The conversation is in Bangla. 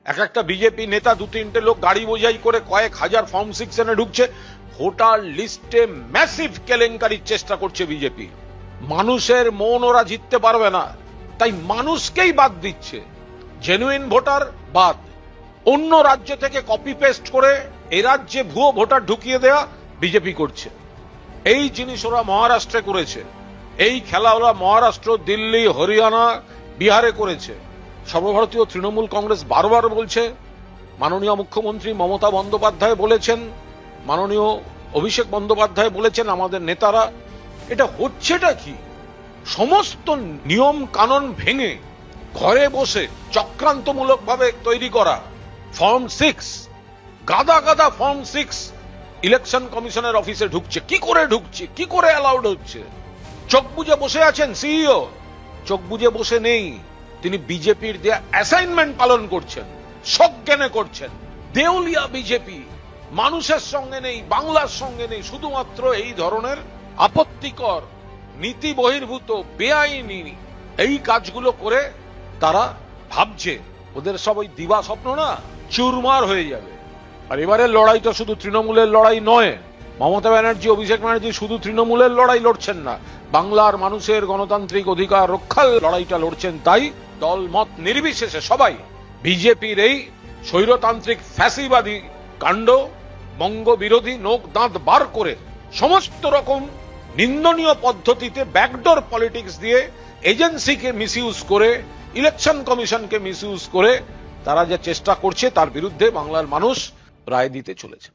এক একটা বিজেপি নেতা দু তিনটে লোক গাড়ি বোঝাই করে কয়েক হাজার ফর্ম 6 এনে ঢুকছে। ভোটার লিস্টে ম্যাসিভ কেলেঙ্কারির চেষ্টা করছে বিজেপি। মানুষের মন ওরা জিততে পারবে না, তাই মানুষকেই বাদ দিচ্ছে। জেনুইন ভোটার বাদ, অন্য রাজ্য থেকে কপি পেস্ট করে এই রাজ্যে ভুয়ো ভোটার ঢুকিয়ে দেয়া বিজেপি করছে। এই জিনিস ওরা মহারাষ্ট্রে করেছে, এই খেলা ওরা মহারাষ্ট্র, দিল্লি, হরিয়ানা, বিহারে করেছে। সর্বভারতীয় তৃণমূল কংগ্রেস বারবার বলছে, মাননীয় মুখ্যমন্ত্রী মমতা বন্দ্যোপাধ্যায় বলেছেন, মাননীয় অভিষেক বন্দ্যোপাধ্যায় বলেছেন, আমাদের নেতারা, এটা হচ্ছেটা কি? সমস্ত নিয়ম কানুন ভেঙে ঘরে বসে চক্রান্তমূলকভাবে তৈরি করা ফর্ম 6, গাদা গাদা ফর্ম 6 ইলেকশন কমিশনের অফিসে ঢুকছে। কি করে ঢুকছে, কি করে অ্যালাউড হচ্ছে? চোখ বুজে বসে আছেন সিইও? চোখ বুজে বসে নেই, তিনি বিজেপির দেয়া অ্যাসাইনমেন্ট পালন করছেন, সজ্ঞানে করছেন। দেউলিয়া বিজেপি মানুষের সঙ্গে নেই, বাংলার সঙ্গে নেই, শুধুমাত্র এই ধরনের আপত্তিকর, নীতি বহির্ভূত, বেআইনি এই কাজগুলো করে তারা ভাবছে ওদের সব ওই দিবা স্বপ্ন না চুরমার হয়ে যাবে। আর এবারের লড়াইটা শুধু তৃণমূলের লড়াই নয়। মমতা ব্যানার্জি, অভিষেক ব্যানার্জি শুধু তৃণমূলের লড়াই লড়ছেন না, বাংলার মানুষের গণতান্ত্রিক অধিকার রক্ষার লড়াইটা লড়ছেন। তাই দল মত নির্বিশেষে সবাই বিজেপির এই স্বৈরতান্ত্রিক ফ্যাসিবাদী কাণ্ড, বঙ্গ বিরোধী নোক দাঁত বার করে সমস্ত রকম নিন্দনীয় পদ্ধতিতে ব্যাকডোর পলিটিক্স দিয়ে এজেন্সিকে মিসইউজ করে, ইলেকশন কমিশনকে মিসইউজ করে তারা যে চেষ্টা করছে তার বিরুদ্ধে বাংলার মানুষ রায় দিতে চলেছে।